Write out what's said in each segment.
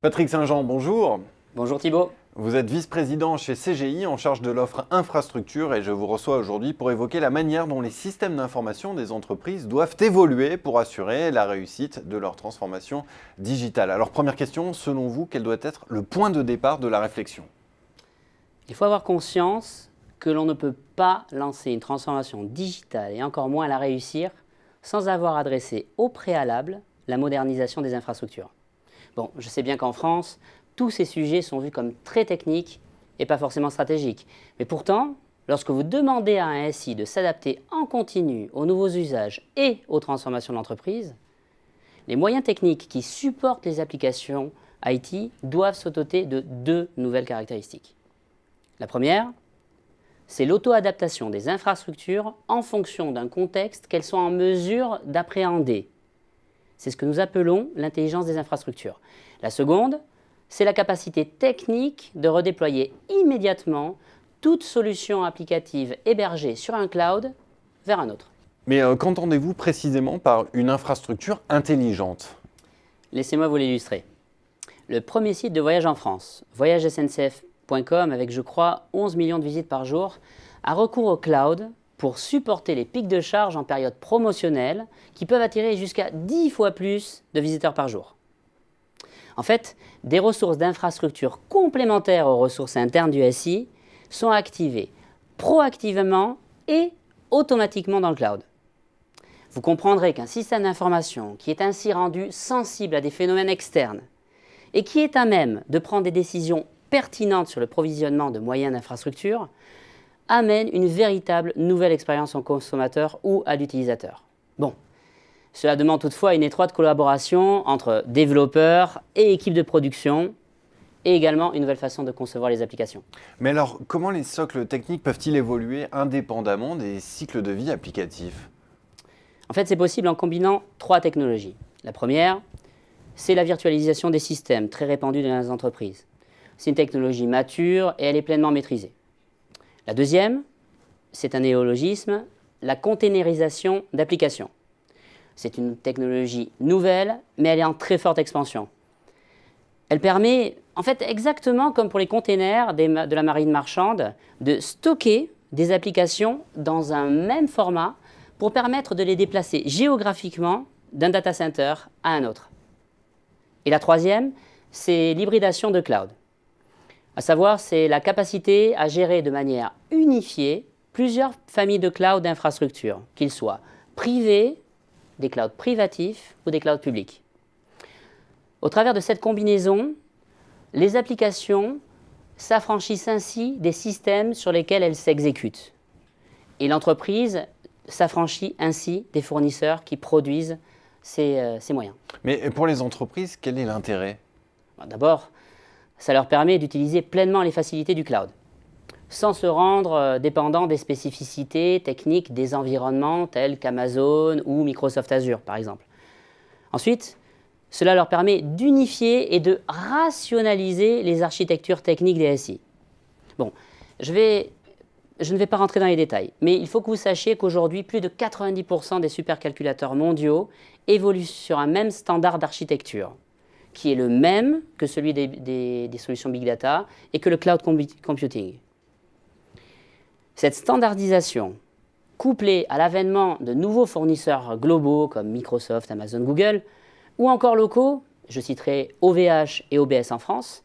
Patrick Saint-Jean, bonjour. Bonjour Thibault. Vous êtes vice-président chez CGI en charge de l'offre infrastructure et je vous reçois aujourd'hui pour évoquer la manière dont les systèmes d'information des entreprises doivent évoluer pour assurer la réussite de leur transformation digitale. Alors première question, selon vous, quel doit être le point de départ de la réflexion? Il faut avoir conscience que l'on ne peut pas lancer une transformation digitale et encore moins la réussir sans avoir adressé au préalable la modernisation des infrastructures. Bon, je sais bien qu'en France, tous ces sujets sont vus comme très techniques et pas forcément stratégiques. Mais pourtant, lorsque vous demandez à un SI de s'adapter en continu aux nouveaux usages et aux transformations de l'entreprise, les moyens techniques qui supportent les applications IT doivent se doter de deux nouvelles caractéristiques. La première, c'est l'auto-adaptation des infrastructures en fonction d'un contexte qu'elles sont en mesure d'appréhender. C'est ce que nous appelons l'intelligence des infrastructures. La seconde, c'est la capacité technique de redéployer immédiatement toute solution applicative hébergée sur un cloud vers un autre. Mais qu'entendez-vous précisément par une infrastructure intelligente? Laissez-moi vous l'illustrer. Le premier site de voyage en France, voyagesncf.com, avec je crois 11 millions de visites par jour, a recours au cloud pour supporter les pics de charge en période promotionnelle qui peuvent attirer jusqu'à 10 fois plus de visiteurs par jour. En fait, des ressources d'infrastructure complémentaires aux ressources internes du SI sont activées proactivement et automatiquement dans le cloud. Vous comprendrez qu'un système d'information qui est ainsi rendu sensible à des phénomènes externes et qui est à même de prendre des décisions pertinentes sur le provisionnement de moyens d'infrastructure amène une véritable nouvelle expérience au consommateur ou à l'utilisateur. Bon, cela demande toutefois une étroite collaboration entre développeurs et équipes de production et également une nouvelle façon de concevoir les applications. Mais alors, comment les socles techniques peuvent-ils évoluer indépendamment des cycles de vie applicatifs? En fait, c'est possible en combinant trois technologies. La première, c'est la virtualisation des systèmes, très répandue dans les entreprises. C'est une technologie mature et elle est pleinement maîtrisée. La deuxième, c'est un néologisme, la containerisation d'applications. C'est une technologie nouvelle, mais elle est en très forte expansion. Elle permet, en fait, exactement comme pour les containers de la marine marchande, de stocker des applications dans un même format pour permettre de les déplacer géographiquement d'un data center à un autre. Et la troisième, c'est l'hybridation de cloud. À savoir, c'est la capacité à gérer de manière unifiée plusieurs familles de cloud d'infrastructures, qu'ils soient privés, des clouds privatifs ou des clouds publics. Au travers de cette combinaison, les applications s'affranchissent ainsi des systèmes sur lesquels elles s'exécutent. Et l'entreprise s'affranchit ainsi des fournisseurs qui produisent ces moyens. Mais pour les entreprises, quel est l'intérêt? D'abord, ça leur permet d'utiliser pleinement les facilités du cloud, sans se rendre dépendant des spécificités techniques des environnements tels qu'Amazon ou Microsoft Azure, par exemple. Ensuite, cela leur permet d'unifier et de rationaliser les architectures techniques des SI. Bon, je ne vais pas rentrer dans les détails, mais il faut que vous sachiez qu'aujourd'hui, plus de 90% des supercalculateurs mondiaux évoluent sur un même standard d'architecture, qui est le même que celui des solutions Big Data et que le cloud computing. Cette standardisation, couplée à l'avènement de nouveaux fournisseurs globaux comme Microsoft, Amazon, Google, ou encore locaux, je citerai OVH et OBS en France,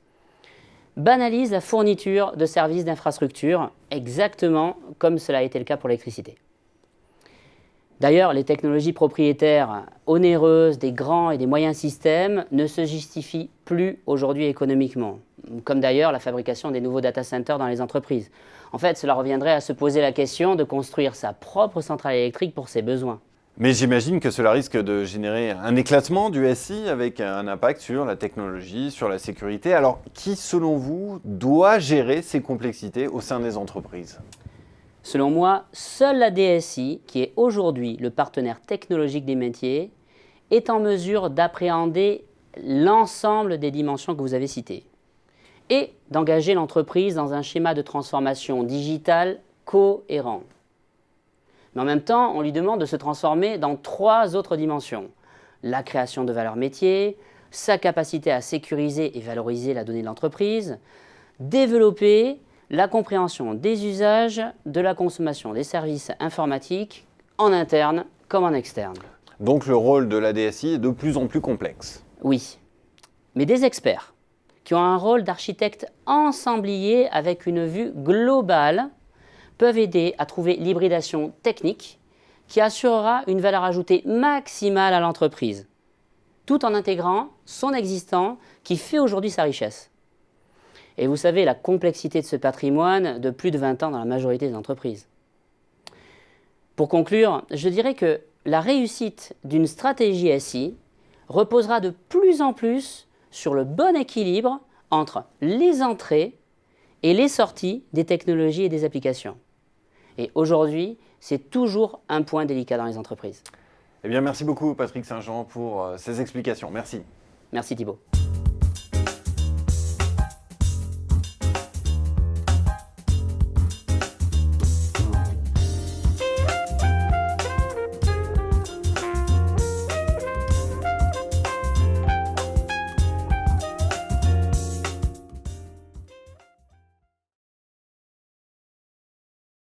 banalise la fourniture de services d'infrastructure, exactement comme cela a été le cas pour l'électricité. D'ailleurs, les technologies propriétaires onéreuses des grands et des moyens systèmes ne se justifient plus aujourd'hui économiquement, comme d'ailleurs la fabrication des nouveaux data centers dans les entreprises. En fait, cela reviendrait à se poser la question de construire sa propre centrale électrique pour ses besoins. Mais j'imagine que cela risque de générer un éclatement du SI avec un impact sur la technologie, sur la sécurité. Alors, qui, selon vous, doit gérer ces complexités au sein des entreprises? Selon moi, seule la DSI, qui est aujourd'hui le partenaire technologique des métiers, est en mesure d'appréhender l'ensemble des dimensions que vous avez citées et d'engager l'entreprise dans un schéma de transformation digitale cohérent. Mais en même temps, on lui demande de se transformer dans trois autres dimensions. La création de valeur métier, sa capacité à sécuriser et valoriser la donnée de l'entreprise, développer la compréhension des usages de la consommation des services informatiques en interne comme en externe. Donc le rôle de la DSI est de plus en plus complexe. Oui, mais des experts qui ont un rôle d'architecte ensemblier avec une vue globale peuvent aider à trouver l'hybridation technique qui assurera une valeur ajoutée maximale à l'entreprise, tout en intégrant son existant qui fait aujourd'hui sa richesse. Et vous savez la complexité de ce patrimoine de plus de 20 ans dans la majorité des entreprises. Pour conclure, je dirais que la réussite d'une stratégie SI reposera de plus en plus sur le bon équilibre entre les entrées et les sorties des technologies et des applications. Et aujourd'hui, c'est toujours un point délicat dans les entreprises. Eh bien, merci beaucoup Patrick Saint-Jean pour ces explications. Merci. Merci Thibaut.